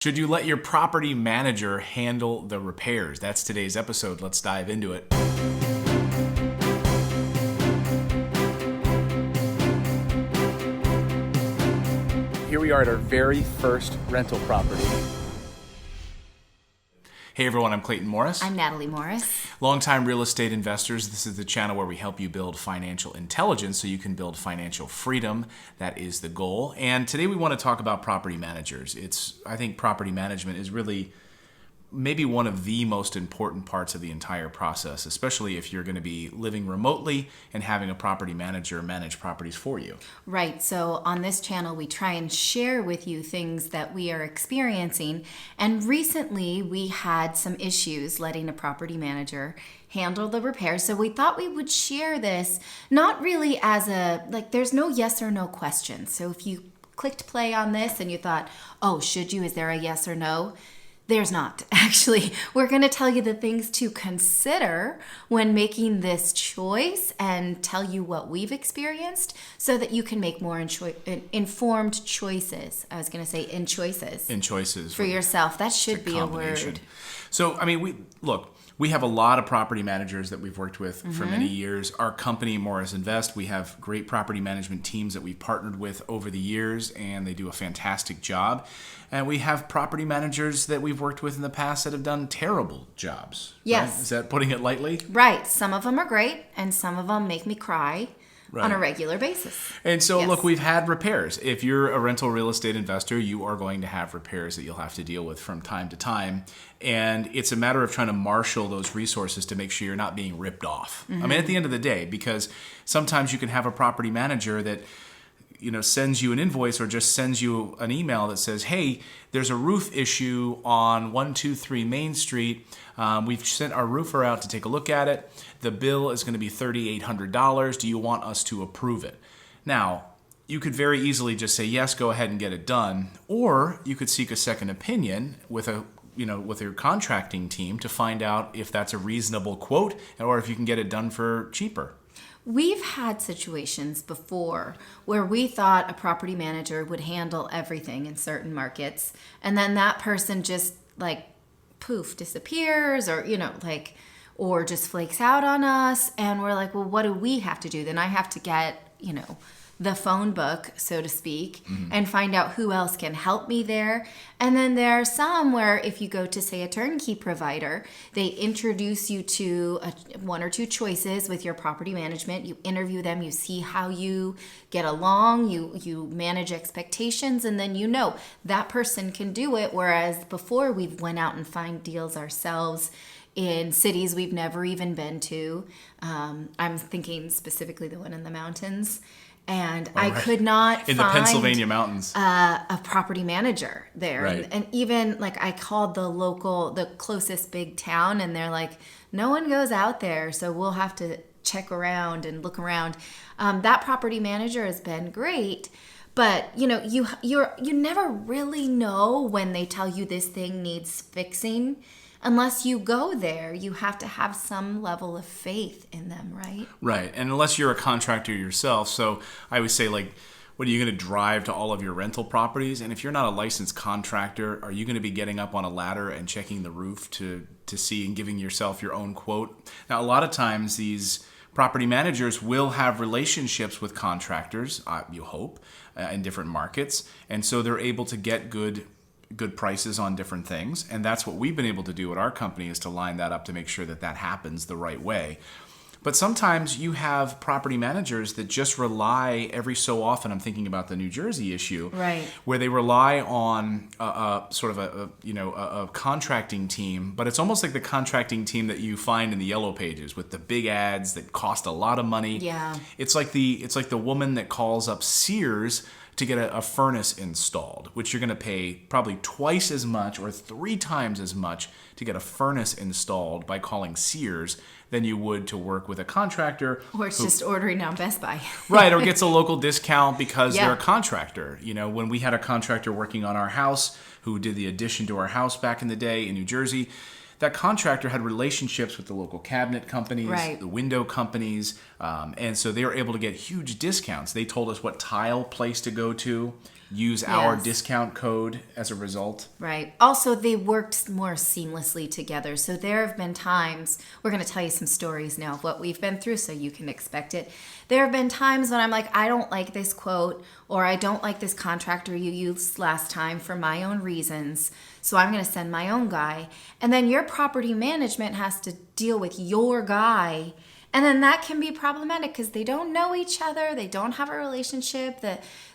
Should you let your property manager handle the repairs? That's today's episode. Let's dive into it. Here we are at our very first rental property. Hey everyone, I'm Clayton Morris. I'm Natalie Morris. Longtime real estate investors, this is the channel where we help you build financial intelligence so you can build financial freedom. That is the goal. And today we want to talk about property managers. I think property management is really maybe one of the most important parts of the entire process, especially if you're going to be living remotely and having a property manager manage properties for you. Right. So on this channel, we try and share with you things that we are experiencing. And recently, we had some issues letting a property manager handle the repairs. So we thought we would share this, not really as there's no yes or no question. So if you clicked play on this and you thought, oh, should you? Is there a yes or no? There's not. Actually, we're going to tell you the things to consider when making this choice and tell you what we've experienced so that you can make more informed choices. I was going to say in choices for yourself. That should be a word. So, we have a lot of property managers that we've worked with for many years. Our company, Morris Invest, we have great property management teams that we've partnered with over the years, and they do a fantastic job. And we have property managers that we've worked with in the past that have done terrible jobs. Yes. Right? Is that putting it lightly? Right. Some of them are great, and some of them make me cry. Right. On a regular basis. And so, Look, we've had repairs. If you're a rental real estate investor, you are going to have repairs that you'll have to deal with from time to time. And it's a matter of trying to marshal those resources to make sure you're not being ripped off. I mean, at the end of the day, because sometimes you can have a property manager that sends you an invoice or just sends you an email that says, hey, there's a roof issue on 123 Main Street. We've sent our roofer out to take a look at it. The bill is going to be $3,800. Do you want us to approve it? Now, you could very easily just say, yes, go ahead and get it done. Or you could seek a second opinion with your contracting team to find out if that's a reasonable quote or if you can get it done for cheaper. We've had situations before where we thought a property manager would handle everything in certain markets, and then that person just poof, disappears or just flakes out on us, and we're like, well, what do we have to do? Then I have to get, the phone book, so to speak, and find out who else can help me there. And then there are some where if you go to, say, a turnkey provider, they introduce you to one or two choices with your property management. You interview them, you see how you get along, you manage expectations, and then that person can do it. Whereas before we've went out and find deals ourselves in cities we've never even been to. I'm thinking specifically the one in the mountains. And I could not find the Pennsylvania mountains a property manager there. Right. And even I called the closest big town, and they're like, no one goes out there, so we'll have to check around and look around. That property manager has been great, but you never really know when they tell you this thing needs fixing. Unless you go there, you have to have some level of faith in them, right? Right. And unless you're a contractor yourself. So I would say, what are you going to drive to all of your rental properties? And if you're not a licensed contractor, are you going to be getting up on a ladder and checking the roof to see and giving yourself your own quote? Now, a lot of times these property managers will have relationships with contractors, you hope, in different markets. And so they're able to get good prices on different things, and that's what we've been able to do at our company, is to line that up to make sure that happens the right way. But sometimes you have property managers that just rely every so often. I'm thinking about the New Jersey issue, right, where they rely on a contracting team, but it's almost like the contracting team that you find in the yellow pages with the big ads that cost a lot of money. Yeah, it's like the woman that calls up Sears to get a furnace installed, which you're going to pay probably twice as much or 3 times as much to get a furnace installed by calling Sears than you would to work with a contractor. Or it's just ordering on Best Buy. Right, or gets a local discount because they're a contractor. When we had a contractor working on our house who did the addition to our house back in the day in New Jersey, that contractor had relationships with the local cabinet companies, Right. the window companies, and so they were able to get huge discounts. They told us what tile place to go to, use our Yes. discount code as a result. Right. Also, they worked more seamlessly together. So there have been times, we're going to tell you some stories now of what we've been through so you can expect it. There have been times when I'm like, I don't like this quote, or I don't like this contractor you used last time for my own reasons. So I'm going to send my own guy. And then your property management has to deal with your guy. And then that can be problematic because they don't know each other. They don't have a relationship.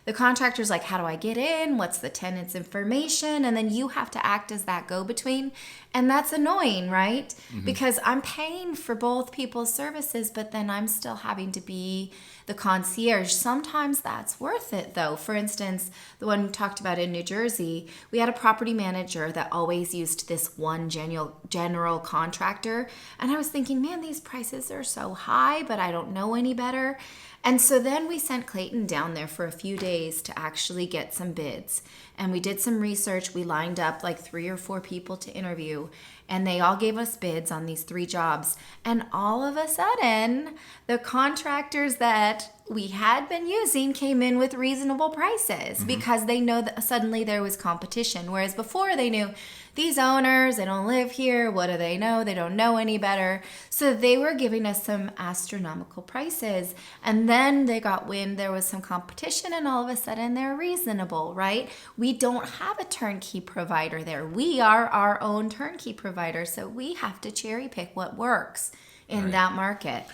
The contractor's like, how do I get in? What's the tenant's information? And then you have to act as that go-between. And that's annoying, right? Because I'm paying for both people's services, but then I'm still having to be the concierge. Sometimes that's worth it, though. For instance, the one we talked about in New Jersey, we had a property manager that always used this one general contractor. And I was thinking, man, these prices are so high, but I don't know any better. And so then we sent Clayton down there for a few days to actually get some bids. And we did some research. We lined up like 3 or 4 people to interview. And they all gave us bids on these 3 jobs. And all of a sudden, the contractors that we had been using came in with reasonable prices because they know that suddenly there was competition. Whereas before they knew these owners, they don't live here. What do they know? They don't know any better. So they were giving us some astronomical prices. And then they got wind there was some competition and all of a sudden they're reasonable, right? We don't have a turnkey provider there. We are our own turnkey provider. So we have to cherry pick what works in that market.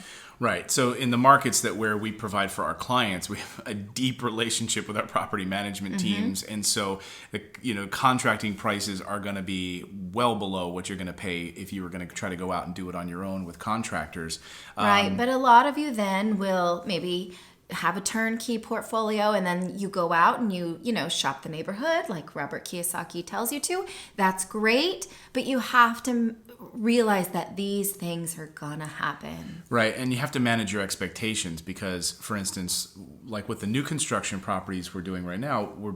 Right. So in the markets where we provide for our clients, we have a deep relationship with our property management teams, and so the contracting prices are going to be well below what you're going to pay if you were going to try to go out and do it on your own with contractors. Right. But a lot of you then will maybe have a turnkey portfolio and then you go out and you shop the neighborhood like Robert Kiyosaki tells you to. That's great, but you have to realize that these things are gonna happen. Right, and you have to manage your expectations because, for instance, like with the new construction properties we're doing right now, we're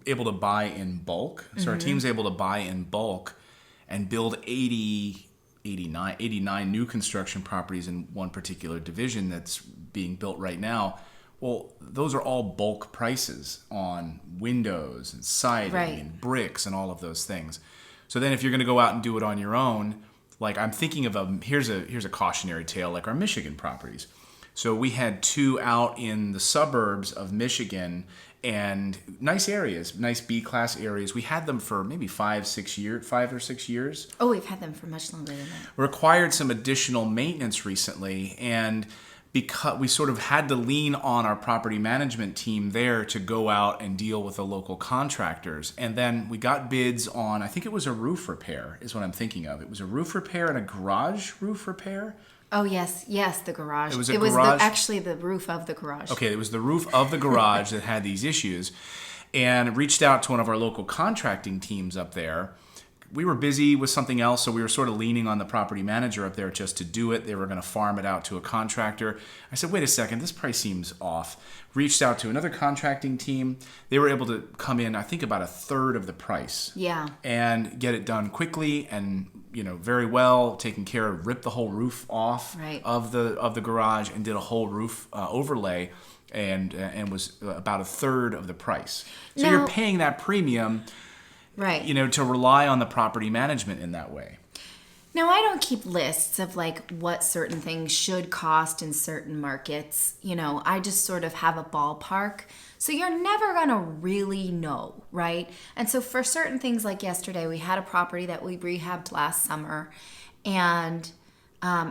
able to buy in bulk. So our team's able to buy in bulk and build 89 new construction properties in one particular division that's being built right now. Well, those are all bulk prices on windows and siding and bricks and all of those things. So then if you're going to go out and do it on your own, like I'm thinking of here's a cautionary tale, like our Michigan properties. So we had 2 out in the suburbs of Michigan and nice areas, nice B-class areas. We had them for maybe 5 or 6 years. Oh, we've had them for much longer than that. Required some additional maintenance recently, and because we sort of had to lean on our property management team there to go out and deal with the local contractors. And then we got bids on, I think it was a roof repair is what I'm thinking of. It was a roof repair and a garage roof repair. Oh, yes, the garage. It was garage? Actually the roof of the garage. Okay, it was the roof of the garage that had these issues, and reached out to one of our local contracting teams up there. We were busy with something else, so we were sort of leaning on the property manager up there just to do it. They were going to farm it out to a contractor. I said, wait a second, this price seems off. Reached out to another contracting team. They were able to come in, I think, about 1/3 of the price. Yeah. And get it done quickly and very well taken care of. Ripped the whole roof off of the garage and did a whole roof overlay, and was about 1/3 of the price. So now, you're paying that premium. Right. To rely on the property management in that way. Now, I don't keep lists of like what certain things should cost in certain markets. I just sort of have a ballpark. So you're never going to really know, right? And so for certain things like yesterday, we had a property that we rehabbed last summer, and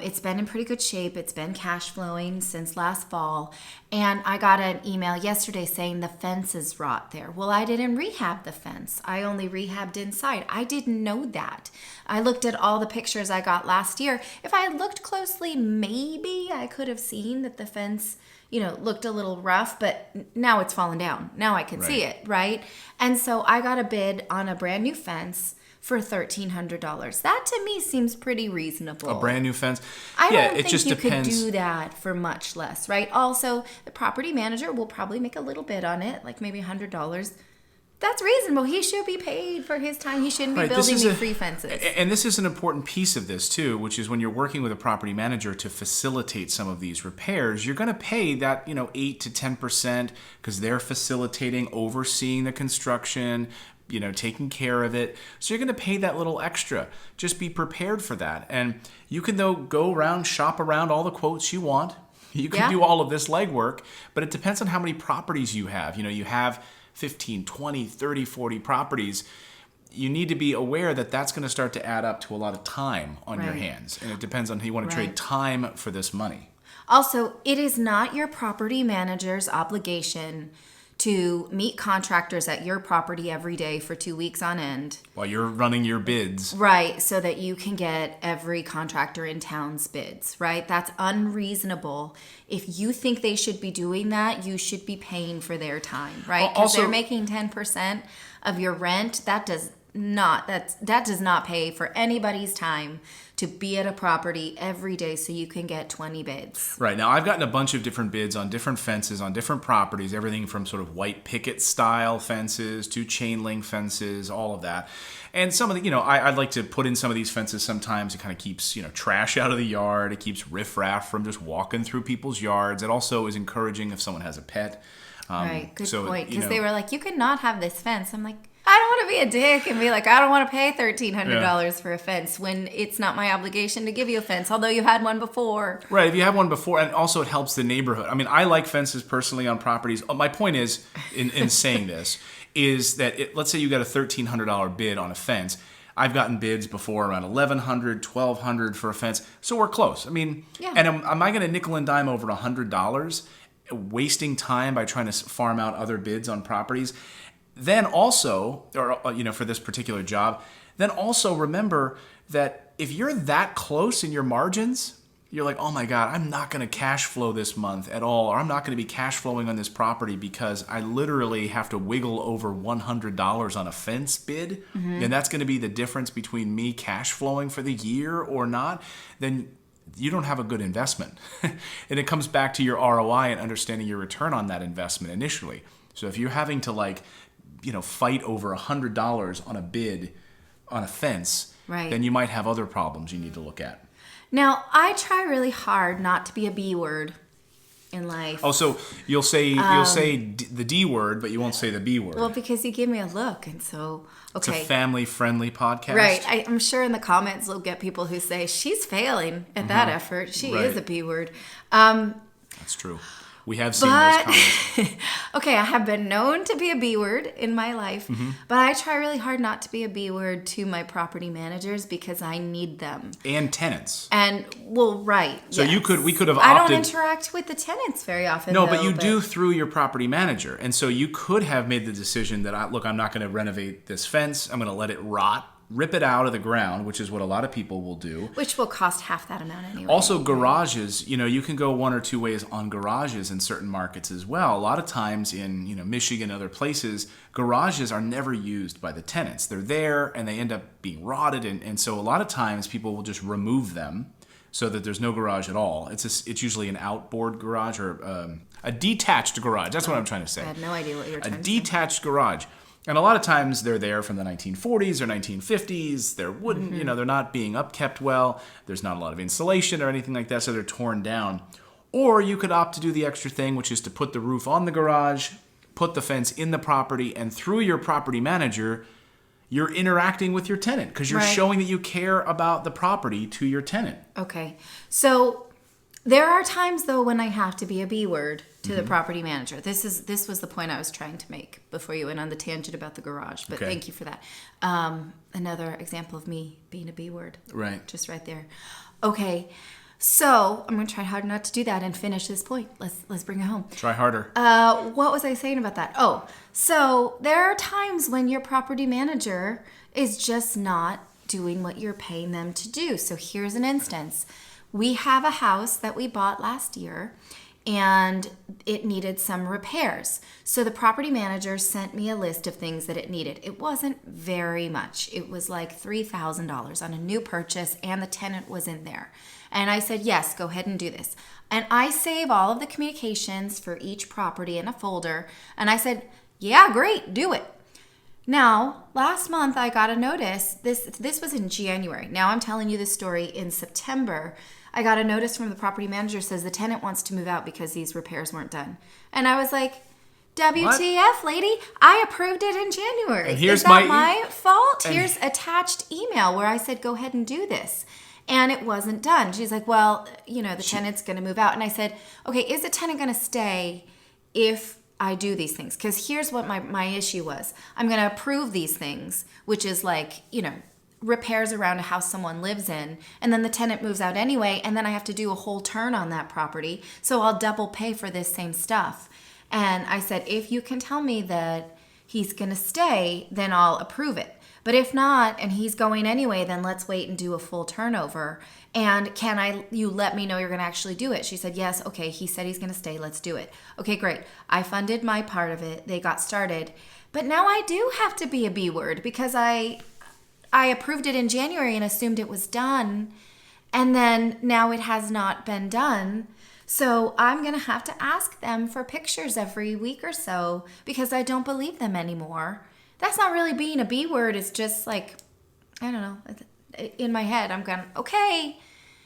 it's been in pretty good shape. It's been cash flowing since last fall. And I got an email yesterday saying the fence is rot there. Well, I didn't rehab the fence. I only rehabbed inside. I didn't know that. I looked at all the pictures I got last year. If I had looked closely, maybe I could have seen that the fence, looked a little rough, but now it's fallen down. Now I can see it, right? And so I got a bid on a brand new fence for $1,300. That to me seems pretty reasonable. A brand new fence? I don't it think just you depends. could do that for much less, right? Also, the property manager will probably make a little bit on it, like maybe $100. That's reasonable. He should be paid for his time. He shouldn't be Right, building me free fences. And this is an important piece of this too, which is when you're working with a property manager to facilitate some of these repairs, you're going to pay that 8 to 10% because they're facilitating, overseeing the construction, taking care of it. So you're going to pay that little extra. Just be prepared for that. And you can though go around, shop around all the quotes you want. You can do all of this legwork, but it depends on how many properties you have. You have 15, 20, 30, 40 properties. You need to be aware that that's going to start to add up to a lot of time on your hands. And it depends on how you want to trade time for this money. Also, it is not your property manager's obligation to meet contractors at your property every day for 2 weeks on end. While you're running your bids. Right, so that you can get every contractor in town's bids, right? That's unreasonable. If you think they should be doing that, you should be paying for their time, right? Because they're making 10% of your rent. That does not pay for anybody's time to be at a property every day so you can get 20 bids. Right. Now, I've gotten a bunch of different bids on different fences, on different properties, everything from sort of white picket style fences to chain link fences, all of that. And some of the, I'd like to put in some of these fences sometimes. It kind of keeps, trash out of the yard. It keeps riffraff from just walking through people's yards. It also is encouraging if someone has a pet. Right. Good point. Because they were like, you could not have this fence. I'm like, I don't want to be a dick and be like, I don't want to pay $1,300 for a fence when it's not my obligation to give you a fence, although you had one before. Right, if you have one before, and also it helps the neighborhood. I mean, I like fences personally on properties. My point is, in saying this, is that let's say you got a $1,300 bid on a fence. I've gotten bids before around $1,100, $1,200 for a fence, so we're close. I mean, and am I going to nickel and dime over $100, wasting time by trying to farm out other bids on properties? Then also, for this particular job, then also remember that if you're that close in your margins, you're like, oh my God, I'm not going to cash flow this month at all, or I'm not going to be cash flowing on this property because I literally have to wiggle over $100 on a fence bid, and that's going to be the difference between me cash flowing for the year or not, then you don't have a good investment. And it comes back to your ROI and understanding your return on that investment initially. So if you're having to fight over $100 on a bid on a fence, then you might have other problems you need to look at. Now, I try really hard not to be a B word in life. Oh, so you'll say the D word, but you won't say the B word. Well, because you give me a look, and so it's a family-friendly podcast, right? I'm sure in the comments we'll get people who say she's failing at that effort. She is a B word. That's true. We have seen those comments. Okay, I have been known to be a B word in my life, but I try really hard not to be a B word to my property managers because I need them. And tenants. And, right. So we could have opted. I don't interact with the tenants very often. No, but you do through your property manager. And so you could have made the decision that, I'm not going to renovate this fence. I'm going to let it rot. Rip it out of the ground, which is what a lot of people will do. Which will cost half that amount anyway. Also, garages, you can go one or two ways on garages in certain markets as well. A lot of times in, Michigan and other places, garages are never used by the tenants. They're there and they end up being rotted. And so a lot of times people will just remove them so that there's no garage at all. It's usually an outboard garage or a detached garage. That's what I'm trying to say. I had no idea what you were trying to say. A detached garage. And a lot of times they're there from the 1940s or 1950s. They're wooden, they're not being upkept well. There's not a lot of insulation or anything like that, so they're torn down. Or you could opt to do the extra thing, which is to put the roof on the garage, put the fence in the property, and through your property manager, you're interacting with your tenant because you're showing that you care about the property to your tenant. Okay. So there are times, though, when I have to be a B word to the property manager. This was the point I was trying to make before you went on the tangent about the garage. But thank you for that. Another example of me being a B word. Right. Just right there. Okay. So I'm going to try hard not to do that and finish this point. Let's bring it home. Try harder. What was I saying about that? Oh, so there are times when your property manager is just not doing what you're paying them to do. So here's an instance. We have a house that we bought last year, and it needed some repairs. So the property manager sent me a list of things that it needed. It wasn't very much. It was like $3,000 on a new purchase, and the tenant was in there. And I said, yes, go ahead and do this. And I save all of the communications for each property in a folder. And I said, yeah, great, do it. Now, last month I got a notice. This was in January. Now I'm telling you this story in September. I got a notice from the property manager says the tenant wants to move out because these repairs weren't done. And I was like, WTF, lady? I approved it in January. And here's Is that my my fault? Here's attached email where I said, go ahead and do this. And it wasn't done. She's like, well, the tenant's going to move out. And I said, okay, is the tenant going to stay if I do these things? Because here's what my issue was. I'm going to approve these things, which is like, repairs around a house someone lives in, and then the tenant moves out anyway, and then I have to do a whole turn on that property. So I'll double pay for this same stuff. And I said, if you can tell me that he's going to stay, then I'll approve it. But if not, and he's going anyway, then let's wait and do a full turnover. And you let me know you're going to actually do it? She said, yes. Okay. He said he's going to stay. Let's do it. Okay, great. I funded my part of it. They got started. But now I do have to be a B word because I approved it in January and assumed it was done. And then now it has not been done. So I'm going to have to ask them for pictures every week or so because I don't believe them anymore. That's not really being a B word. It's just like, I don't know. In my head, I'm going, okay,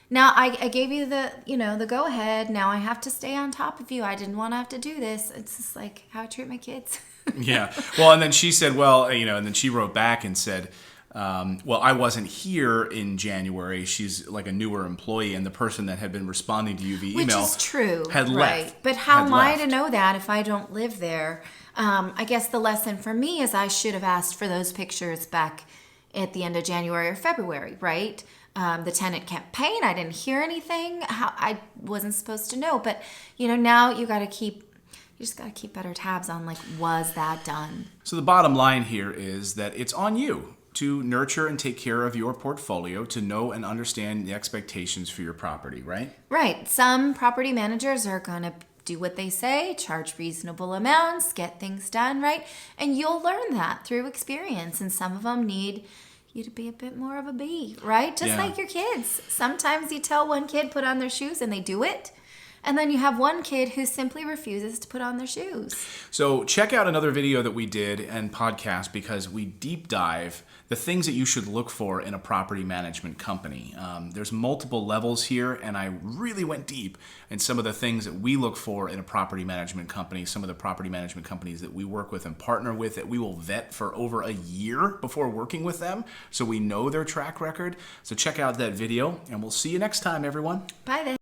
now I gave you the go ahead. Now I have to stay on top of you. I didn't want to have to do this. It's just like how I treat my kids. Yeah. Well, and then she said, well, and then she wrote back and said, well, I wasn't here in January. She's like a newer employee, and the person that had been responding to you via email, which is true, had right? left. But how am I to know that if I don't live there? I guess the lesson for me is I should have asked for those pictures back at the end of January or February, right? The tenant kept paying. I didn't hear anything. I wasn't supposed to know, but now you just got to keep better tabs on like, was that done? So the bottom line here is that it's on you to nurture and take care of your portfolio, to know and understand the expectations for your property, right? Right. Some property managers are going to do what they say, charge reasonable amounts, get things done, right? And you'll learn that through experience. And some of them need you to be a bit more of a B, right? Just like your kids. Sometimes you tell one kid put on their shoes and they do it. And then you have one kid who simply refuses to put on their shoes. So check out another video that we did and podcast because we deep dive the things that you should look for in a property management company. There's multiple levels here, and I really went deep in some of the things that we look for in a property management company, some of the property management companies that we work with and partner with that we will vet for over a year before working with them, so we know their track record. So check out that video, and we'll see you next time, everyone. Bye then.